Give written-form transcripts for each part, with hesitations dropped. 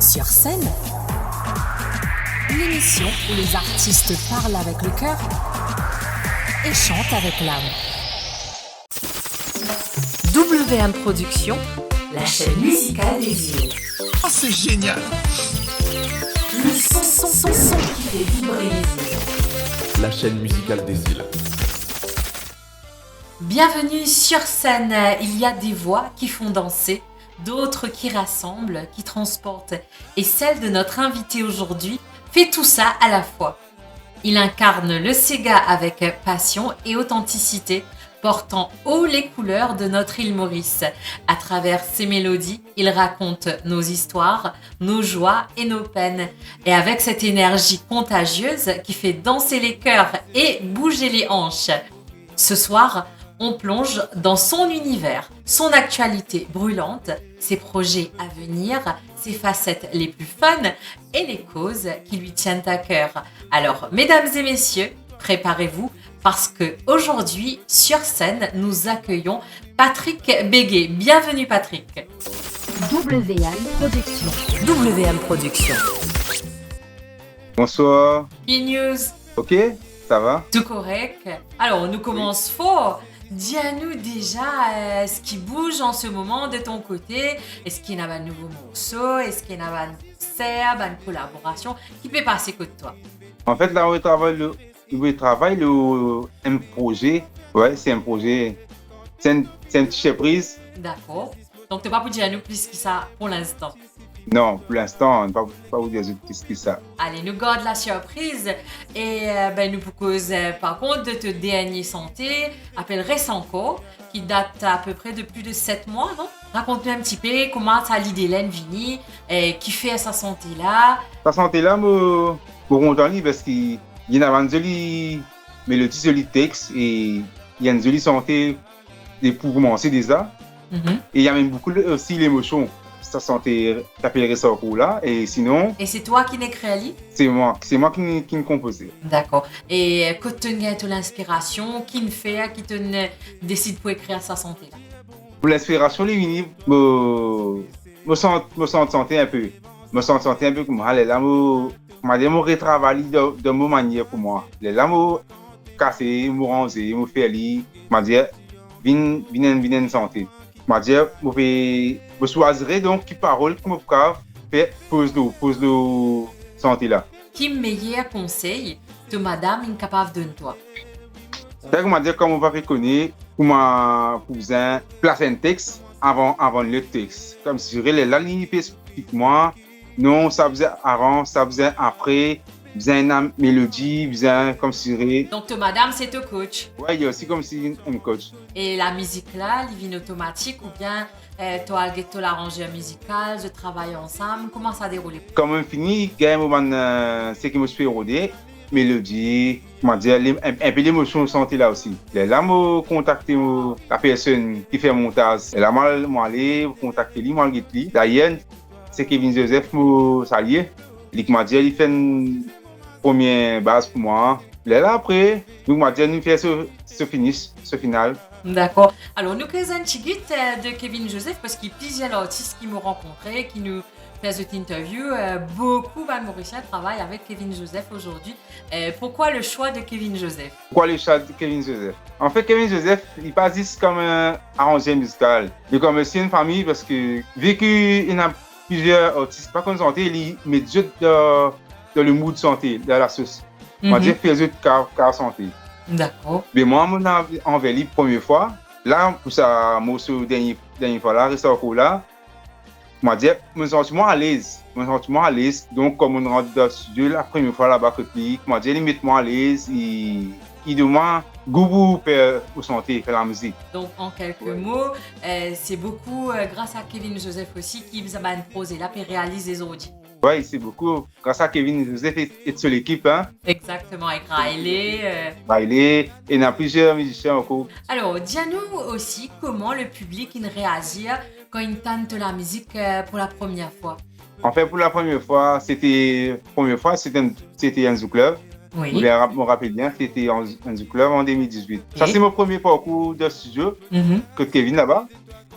Sur scène, l'émission où les artistes parlent avec le cœur et chantent avec l'âme. WM Production, la chaîne musicale des îles. Oh, c'est génial! Le son qui fait vibrer les îles. La chaîne musicale des îles. Bienvenue sur scène. Il y a des voix qui font danser, d'autres qui rassemblent, qui transportent. Et celle de notre invité aujourd'hui fait tout ça à la fois. Il incarne le Sega avec passion et authenticité, portant haut les couleurs de notre île Maurice. À travers ses mélodies, il raconte nos histoires, nos joies et nos peines. Et avec cette énergie contagieuse qui fait danser les cœurs et bouger les hanches. Ce soir, on plonge dans son univers, son actualité brûlante, ses projets à venir, ses facettes les plus fun et les causes qui lui tiennent à cœur. Alors, mesdames et messieurs, préparez-vous parce que aujourd'hui, sur scène, nous accueillons Patrick Béguet. Bienvenue Patrick. WM Production. WM Production. Bonsoir. E-News. Ok, ça va? Tout correct. Alors, nous commençons fort. Dis-nous déjà ce qui bouge en ce moment de ton côté. Est-ce qu'il y a un nouveau morceau? Est-ce qu'il y a un concert, une collaboration qui peut passer que de toi? En fait, là, on travaille un projet. Ouais, c'est un projet. C'est une petite surprise. D'accord. Donc, tu n'as pas pu dire à nous plus que ça pour l'instant. Non, pour l'instant, on ne peut pas vous dire plus que ça. Allez, nous garde la surprise et nous propose par contre de te dernier santé, appelle Récenco, qui date à peu près de plus de 7 mois, non? Raconte-nous un petit peu comment ça l'idée d'Hélène Vini, qui fait sa santé là. Sa santé là, pour content parce qu'il y a une jolie mélodie, jolie texte et il y a une jolie santé pour commencer déjà. Mm-hmm. Et il y a même beaucoup aussi l'émotion. Sa santé t'appellerait ça au là et sinon et c'est toi qui n'écris c'est moi qui ne composais. D'accord. Et quand tu as l'inspiration qui ne fait qui te décide pour écrire sa santé là pour l'inspiration les unis me sens santé un peu comme allez là me retravailler de mon manière pour moi les là me casser me ranger me faire li m'a dire vinn santé m'a dire je choisirais donc qui parole comme pour faire pose le santé là. Qui meilleur conseil de madame incapable de toi? C'est comme dire comment on va reconnaître comment cousin placer un texte avant le texte comme si la ligne spécifiquement non ça faisait avant ça faisait après faisait une mélodie faisait comme si donc te madame c'est ton coach. Ouais, il y a aussi comme si un coach. Et la musique là, elle vient automatique ou bien toi l'arrangeur musical, je travaille ensemble, comment ça déroule? Quand on finit, il y a un moment c'est qui me fait rodé, mélodie, comment dire, un peu l'émotion santé là aussi. Là, me contacter la personne qui fait le montage. Là, moi aller contacter lui, moi lui. D'ailleurs, c'est Kevin Joseph me saluer. Il m'a dit il fait une première base pour moi. Là après, nous m'a dit nous faire ce final. D'accord. Alors, nous faisons un petit guide de Kevin Joseph parce qu'il y a plusieurs artistes qui m'ont rencontré, qui nous font cette interview. Beaucoup de Mauriciens travaillent avec Kevin Joseph aujourd'hui. Pourquoi le choix de Kevin Joseph? Pourquoi le choix de Kevin Joseph? En fait, Kevin Joseph, il passe juste comme un arrangeur musical. Il est comme aussi une famille parce que vu qu'il y a plusieurs artistes, pas comme santé, il met juste dans le mood santé, dans la sauce. On va dire qu'il fait juste car santé. D'accord. Mais moi, je suis envers lui la première fois. Là, pour ça, morceau dernière fois là, reste encore là. Je me dis, je me sens à l'aise. Donc, comme on rentre dans le studio la première fois là-bas, je me dis, il met moi à l'aise. Il demande goût pour santé, faire la musique. Donc, en quelques mots, c'est beaucoup grâce à Kevin Joseph aussi qui vous a imposé là et réalise les audios. Oui, c'est beaucoup grâce à Kevin Joseph et sur l'équipe. Hein. Exactement, avec Riley. Riley, et il y a plusieurs musiciens encore. Alors, dis-nous aussi comment le public réagit quand il tente la musique pour la première fois. En fait, pour la première fois, c'était un Zoo Club. Oui. Je me rappelle bien, c'était un Zoo Club en 2018. Ça, c'est mon premier parcours de studio que Kevin là-bas.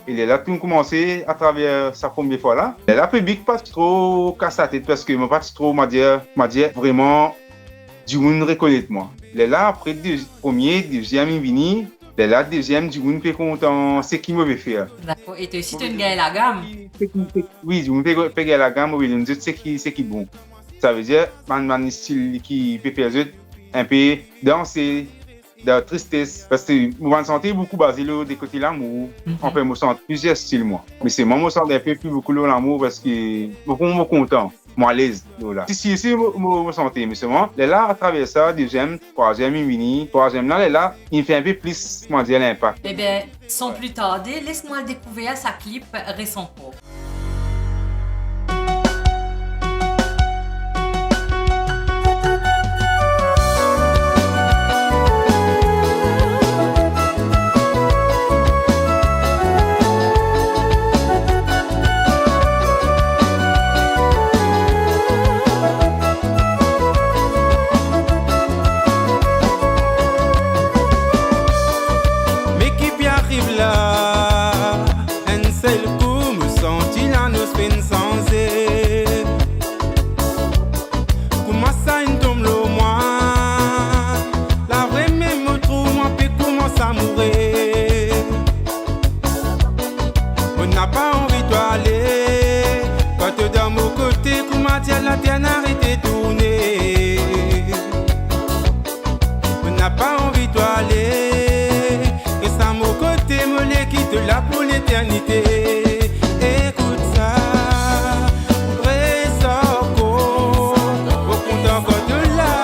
Et là, tout a commencé à travers sa première fois là. Et là, le public pas trop casse la tête parce que moi pas trop m'a dit vraiment du monde reconnaît moi. Et là, après premier, deuxième, il vini. Et là, deuxième, du monde fait content, c'est qui me veut faire. D'accord. Et toi aussi, tu as une gagne la gamme. Oui, du monde fait gagner la gamme, oui, nous c'est qui bon. Ça veut dire, man style qui peut faire un peu danser, de tristesse. Parce que moi, je sentais beaucoup basé des côtés de l'amour. En fait, je sens plusieurs styles, moi. Mais c'est moi, je sens un peu plus beaucoup l'amour parce que je suis content. Moi, à l'aise. Si, je me sentais, mais seulement, là, à travers ça, deuxième, troisième, il vient. Troisième, là, il fait un peu plus, comment dire, l'impact. Eh bien, sans plus tarder, laisse-moi découvrir sa clip récent. La terre n'arrête de tourner. On n'a pas envie d'aller. Et ça, mon côté, me les quitte là pour l'éternité. Écoute ça, Ressort, au compte encore de là.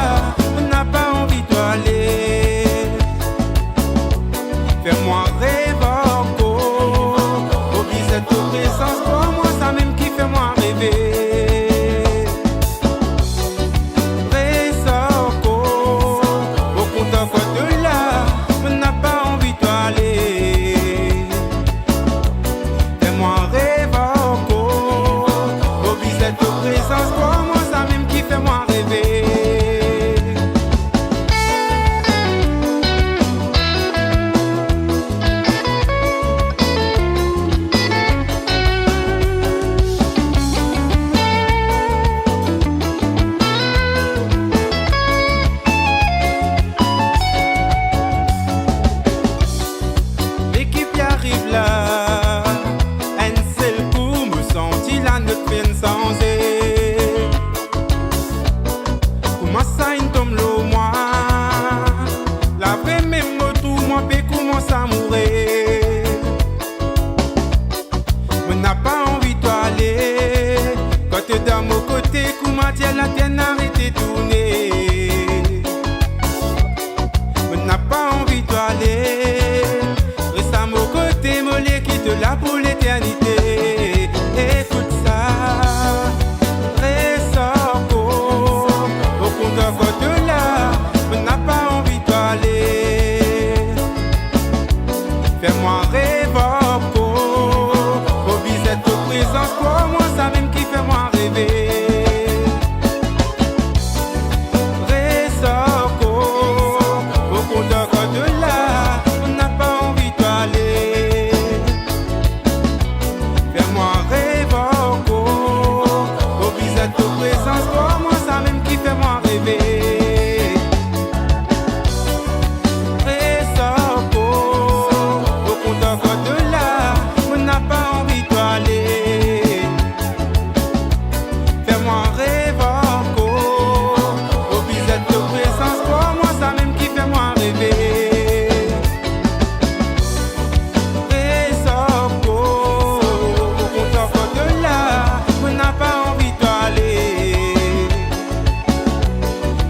On n'a pas envie d'aller. Fais-moi rêver, au visage de présence, pour moi, ça même qui fait moi rêver. La terre n'arrête de tourner. On n'a pas envie d'aller. Reste à mon côté, me les quitte là pour l'éternité. Écoute ça, Ressort, au compte encore de là. On n'a pas envie d'aller.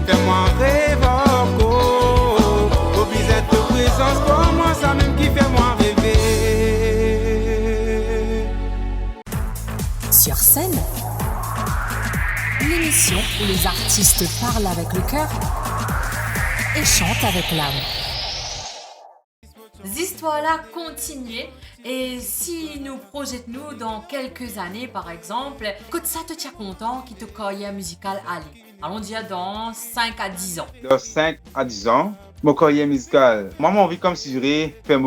Fais-moi rêver, au visage de présence, pour moi, ça même qui fait moi rêver. Sur scène, l'émission où les artistes parlent avec le cœur et chantent avec l'âme. Histoires-là continuent et si nous projetons dans quelques années par exemple, que ça te tient content qui te carrière musicale aller. Allons dire dans 5 à 10 ans. Dans 5 à 10 ans, mon carrière musicale, moi j'ai envie comme si j'aurais fait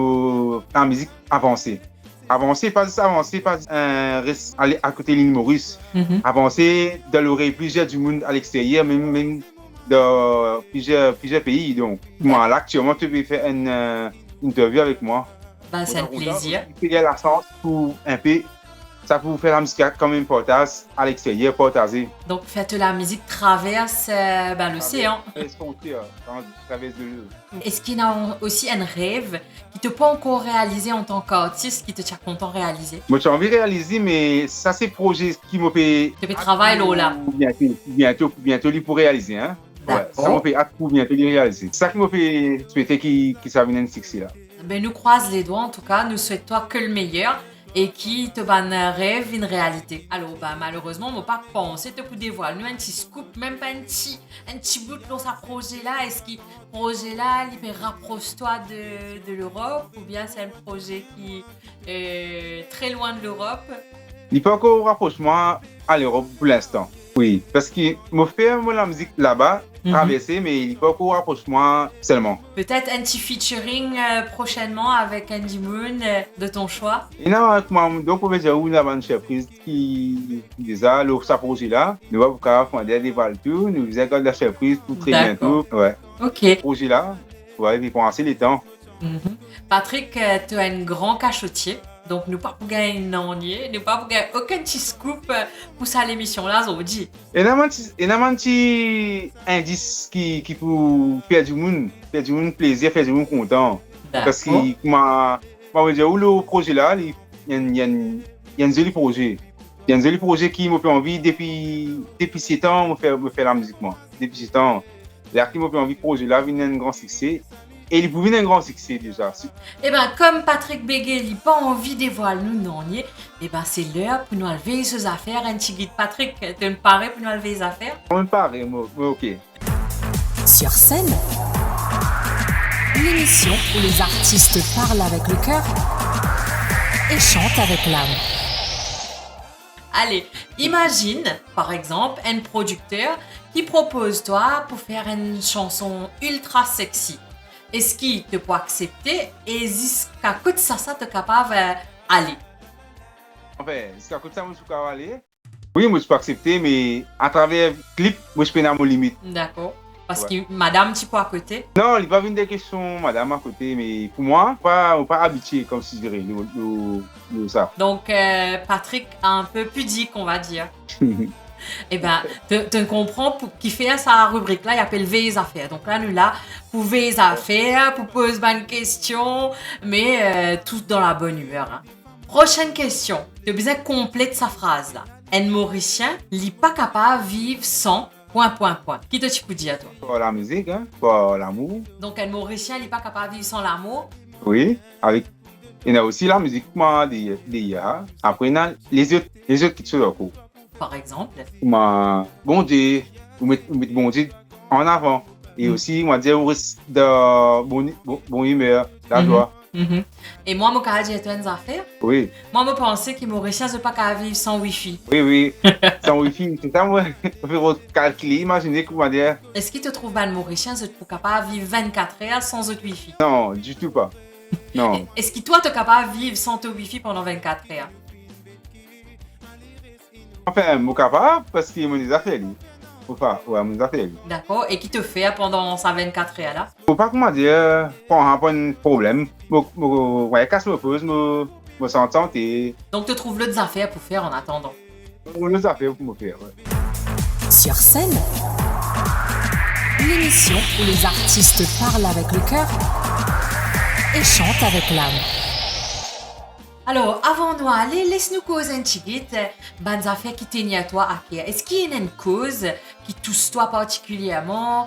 la musique avancée. Avancer, pas juste avancer, pas reste aller à côté de l'île Maurice. Avancer dans l'oreille plusieurs du monde à l'extérieur, même dans plusieurs pays. Donc, moi, là, actuellement, tu peux faire une interview avec moi. Ben, c'est un plaisir. Il y a la chance pour un peu, ça pour faire la musique quand même portage à l'extérieur, portager. Donc, faites la musique traverse l'océan. Traverse de l'eau. Est-ce qu'il y a aussi un rêve qui te pas encore réalisé en tant qu'artiste, qui te tient content de réaliser? Moi, j'ai envie de réaliser, mais ça, c'est projet qui me fait. Tu fais travail là. Bientôt, il pour réaliser, hein. Ouais, ça me fait hâte pour bientôt le réaliser. C'est ça qui me fait souhaiter qu'il ça vienne un succès là. Ben, nous croise les doigts, en tout cas, nous souhaitons que le meilleur et qui te donne un rêve, une réalité. Alors, malheureusement, on n'a pas pensé te pour dévoiler nous un petit scoop, même pas un petit bout dans ce projet-là. Est-ce que ce projet-là, il rapproche-toi de l'Europe ou bien c'est un projet qui est très loin de l'Europe? Il n'y a pas encore rapprochement à l'Europe pour l'instant. Oui, parce que je fais la musique là-bas, traverser, mais il n'y a pas encore rapprochement seulement. Peut-être un petit featuring prochainement avec Andy Moon de ton choix? Et là, donc, on va dire où nous avons une surprise qui déjà, ce projet-là, nous allons faire des valtures, nous avons la surprise pour très bientôt. Ouais. Ok. Ce projet-là, ouais, il faut penser les temps. Patrick, tu as un grand cachotier. Donc, nous pas pour gagner un onier, nous pas pour gagner aucun petit scoop pour ça l'émission là, on dit. Et là, il y a un petit indice qui peut faire du monde plaisir, faire du monde content. Parce que, moi, je veux dire, où le projet là, il y a un joli projet. Il y a un joli projet qui me fait envie depuis 7 ans, me faire la musique, moi. Depuis 7 ans. Là, qui me fait envie, le projet là, vient un grand succès. Et il pouvait un grand succès déjà. Eh bien, comme Patrick Bégué n'a pas envie de dévoiler nous non, eh ben, c'est l'heure pour nous enlever ces affaires. Un petit guide Patrick, tu me parais pour nous enlever les affaires? On me paraît, moi, ok. Sur scène, l'émission où les artistes parlent avec le cœur et chantent avec l'âme. Allez, imagine, par exemple, un producteur qui propose toi pour faire une chanson ultra sexy. Est-ce qu'il te peut accepter et jusqu'à quoi ça te capable d'aller? Enfin, jusqu'à quoi ça je suis capable d'aller? Oui, moi je peux accepter, mais à travers le clip, moi je peux avoir mes limites. D'accord. Parce que madame, tu peux à côté? Non, il n'y a pas une des questions, madame, à côté, mais pour moi, on n'est pas habitué, comme si je dirais, ça. Donc, Patrick, un peu pudique, on va dire. Eh bien, tu comprends, pour qui fait sa rubrique là, il appelle les affaires. Donc là, nous là, pour les affaires, pour poser une question, mais tout dans la bonne humeur. Hein. Prochaine question. Tu as besoin de compléter sa phrase là. Un Mauricien n'est pas capable de vivre sans ... Qui te peux dire toi? Pour la musique, hein, pour l'amour. Donc un Mauricien n'est pas capable de vivre sans l'amour? Oui, avec. Il y a aussi la musique d'hier. Après, il y a les autres qui sont là. Par exemple? Bon Dieu, vous mettez bon Dieu en avant. Et aussi, on va dire, on reste de bonne humeur, la joie. Et moi, je peux dire une affaire? Oui. Moi, je pensais que Mauricien ne pas capable vivre sans Wi-Fi. Oui. Sans Wi-Fi, c'est ça, moi. On peut calculer, imaginer comment dire. Est-ce qu'il te trouve que Mauricien est capable de vivre 24 heures sans autre Wi-Fi? Non, du tout pas. Non. Est-ce que toi, tu es capable de vivre sans ton Wi-Fi pendant 24 heures? Enfin, je suis capable parce que mon affaires. Mon affaires. D'accord. Et qui te fait pendant ces 24 heures là? Faut pas comment dire, pour un problème. Quand je me pose, je me sens santé. Donc, tu trouves d'autres affaires pour faire en attendant? D'autres affaires pour me faire, ouais. Sur scène, l'émission où les artistes parlent avec le cœur et chantent avec l'âme. Alors, avant de nous aller, laisse-nous causer un petit peu des affaires qui tiennent à toi à cœur. Est-ce qu'il y a une cause qui touche toi particulièrement,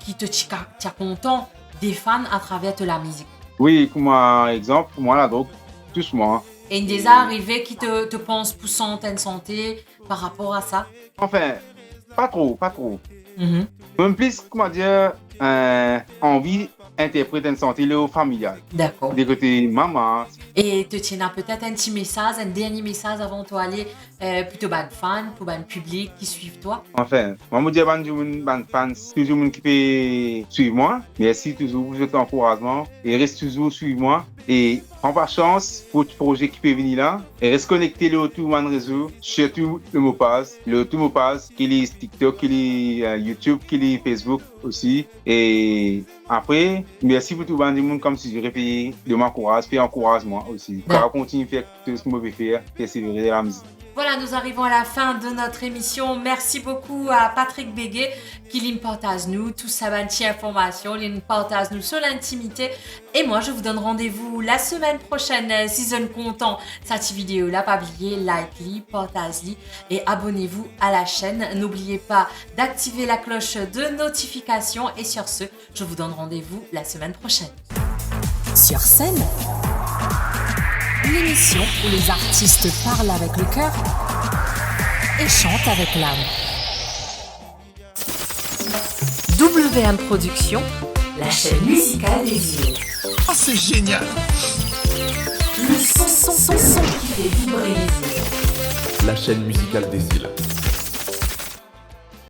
qui te tient content des fans à travers de la musique? Oui, comme exemple, pour moi, la drogue, touche moi. Et une des arrivées qui te pense poussant en santé par rapport à ça? Enfin, pas trop. Même plus, comment dire, envie d'interpréter une santé familiale. D'accord. Des côtés maman. Et te tiens peut-être un petit message, un dernier message avant de aller plutôt ban fans, pour ban public qui suivent toi? Enfin, moi me dire ban fans, toujours qui peut suivre moi. Merci toujours pour votre encouragement et reste toujours suivre moi Et prends pas chance pour le projet qui peut venir là. Et reste connecté le tout mon réseau, surtout le mot passe qui est TikTok, qui est YouTube, qui est Facebook aussi. Et après, merci pour tout le monde comme si je répétais de m'encourager, puis encourage-moi aussi. On va continuer à faire tout ce que je veux faire, persévérer dans la musique. Voilà, nous arrivons à la fin de notre émission. Merci beaucoup à Patrick Béguet qui nous partage nous toute sa bonne information, nous partage nous sur l'intimité. Et moi, je vous donne rendez-vous la semaine prochaine. Si vous êtes content cette vidéo là, pas oublier like-li, partage-li et abonnez-vous à la chaîne. N'oubliez pas d'activer la cloche de notification. Et sur ce, je vous donne rendez-vous la semaine prochaine. Sur scène, l'émission où les artistes parlent avec le cœur et chantent avec l'âme. WM Production, la chaîne musicale des îles. Oh, c'est génial! Le son qui fait vibrer les îles. La chaîne musicale des îles.